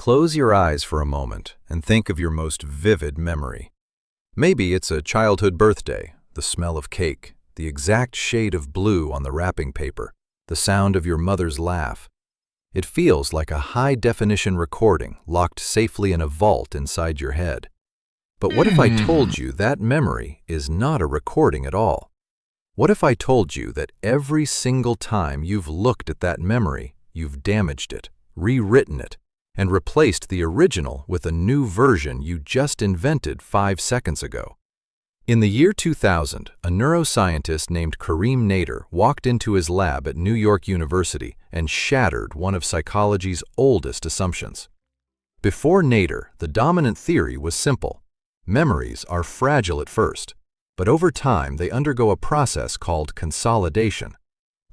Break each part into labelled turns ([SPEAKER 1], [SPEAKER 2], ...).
[SPEAKER 1] Close your eyes for a moment and think of your most vivid memory. Maybe it's a childhood birthday, the smell of cake, the exact shade of blue on the wrapping paper, the sound of your mother's laugh. It feels like a high-definition recording locked safely in a vault inside your head. But what if I told you that memory is not a recording at all? What if I told you that every single time you've looked at that memory, you've damaged it, rewritten it, and replaced the original with a new version you just invented 5 seconds ago? In the year 2000, a neuroscientist named Karim Nader walked into his lab at New York University and shattered one of psychology's oldest assumptions. Before Nader, the dominant theory was simple. Memories are fragile at first, but over time they undergo a process called consolidation.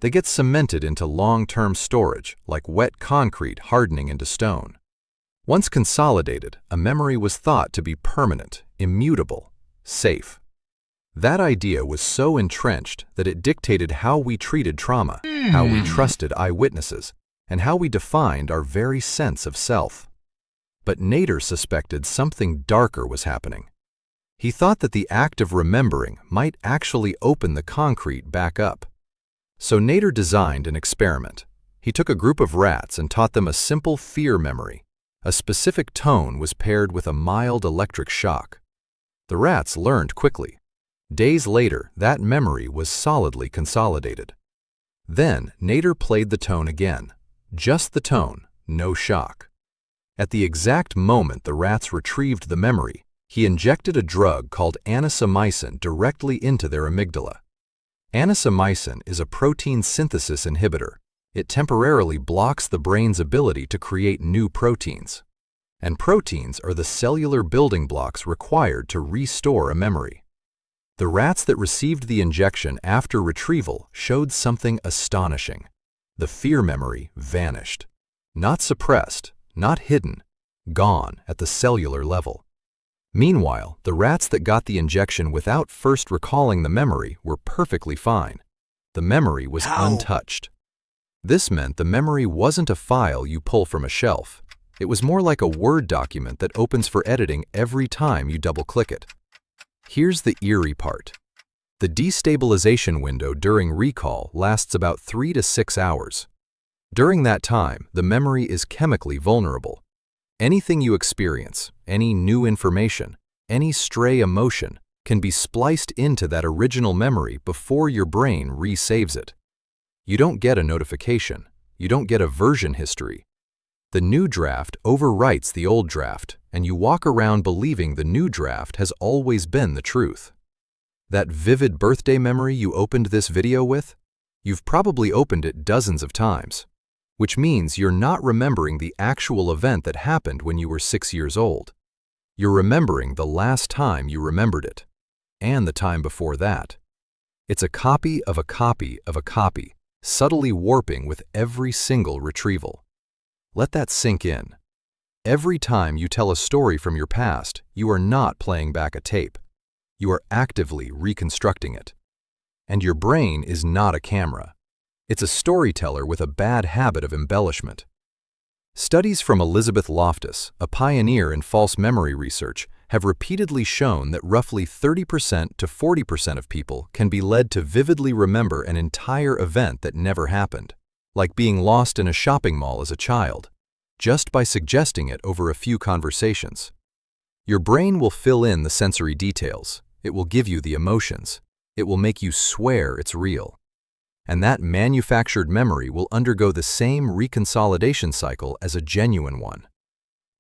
[SPEAKER 1] They get cemented into long-term storage, like wet concrete hardening into stone. Once consolidated, a memory was thought to be permanent, immutable, safe. That idea was so entrenched that it dictated how we treated trauma, how we trusted eyewitnesses, and how we defined our very sense of self. But Nader suspected something darker was happening. He thought that the act of remembering might actually open the concrete back up. So Nader designed an experiment. He took a group of rats and taught them a simple fear memory. A specific tone was paired with a mild electric shock. The rats learned quickly. Days later, that memory was solidly consolidated. Then Nader played the tone again. Just the tone, no shock. At the exact moment the rats retrieved the memory, he injected a drug called anisomycin directly into their amygdala. Anisomycin is a protein synthesis inhibitor. It temporarily blocks the brain's ability to create new proteins. And proteins are the cellular building blocks required to restore a memory. The rats that received the injection after retrieval showed something astonishing. The fear memory vanished. Not suppressed, not hidden, gone at the cellular level. Meanwhile, the rats that got the injection without first recalling the memory were perfectly fine. The memory was untouched. This meant the memory wasn't a file you pull from a shelf. It was more like a Word document that opens for editing every time you double-click it. Here's the eerie part. The destabilization window during recall lasts about 3 to 6 hours. During that time, the memory is chemically vulnerable. Anything you experience, any new information, any stray emotion, can be spliced into that original memory before your brain resaves it. You don't get a notification. You don't get a version history. The new draft overwrites the old draft, and you walk around believing the new draft has always been the truth. That vivid birthday memory you opened this video with? You've probably opened it dozens of times, which means you're not remembering the actual event that happened when you were 6 years old. You're remembering the last time you remembered it, and the time before that. It's a copy of a copy of a copy, subtly warping with every single retrieval. Let that sink in. Every time you tell a story from your past, you are not playing back a tape. You are actively reconstructing it. And your brain is not a camera. It's a storyteller with a bad habit of embellishment. Studies from Elizabeth Loftus, a pioneer in false memory research, have repeatedly shown that roughly 30% to 40% of people can be led to vividly remember an entire event that never happened, like being lost in a shopping mall as a child, just by suggesting it over a few conversations. Your brain will fill in the sensory details. It will give you the emotions. It will make you swear it's real. And that manufactured memory will undergo the same reconsolidation cycle as a genuine one.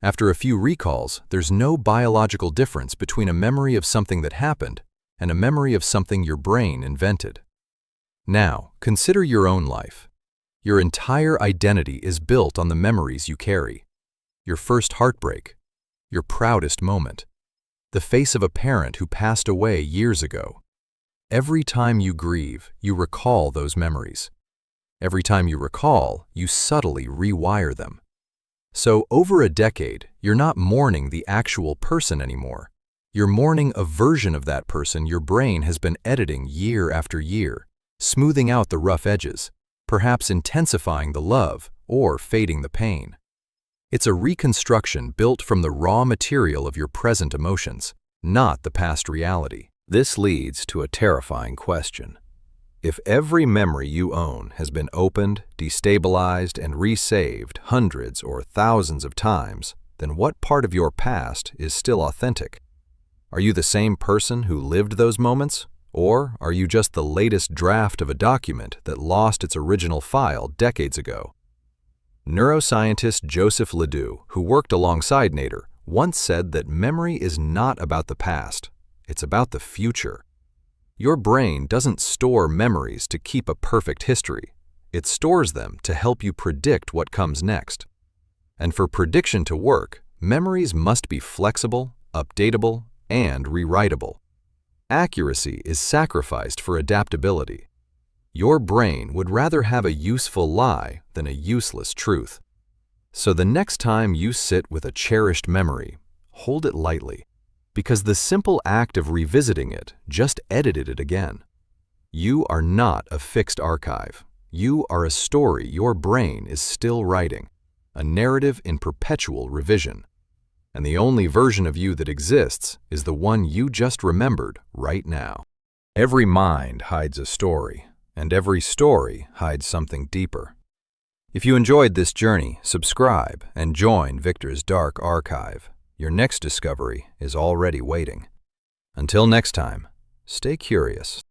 [SPEAKER 1] After a few recalls, there's no biological difference between a memory of something that happened and a memory of something your brain invented. Now, consider your own life. Your entire identity is built on the memories you carry. Your first heartbreak, your proudest moment, the face of a parent who passed away years ago. Every time you grieve, you recall those memories. Every time you recall, you subtly rewire them. So over a decade, you're not mourning the actual person anymore. You're mourning a version of that person your brain has been editing year after year, smoothing out the rough edges, perhaps intensifying the love or fading the pain. It's a reconstruction built from the raw material of your present emotions, not the past reality. This leads to a terrifying question. If every memory you own has been opened, destabilized, and resaved hundreds or thousands of times, then what part of your past is still authentic? Are you the same person who lived those moments? Or are you just the latest draft of a document that lost its original file decades ago? Neuroscientist Joseph Ledoux, who worked alongside Nader, once said that memory is not about the past, it's about the future. Your brain doesn't store memories to keep a perfect history. It stores them to help you predict what comes next. And for prediction to work, memories must be flexible, updatable, and rewritable. Accuracy is sacrificed for adaptability. Your brain would rather have a useful lie than a useless truth. So the next time you sit with a cherished memory, hold it lightly, because the simple act of revisiting it just edited it again. You are not a fixed archive. You are a story your brain is still writing, a narrative in perpetual revision. And the only version of you that exists is the one you just remembered right now. Every mind hides a story, and every story hides something deeper. If you enjoyed this journey, subscribe and join Victor's Dark Archive. Your next discovery is already waiting. Until next time, stay curious.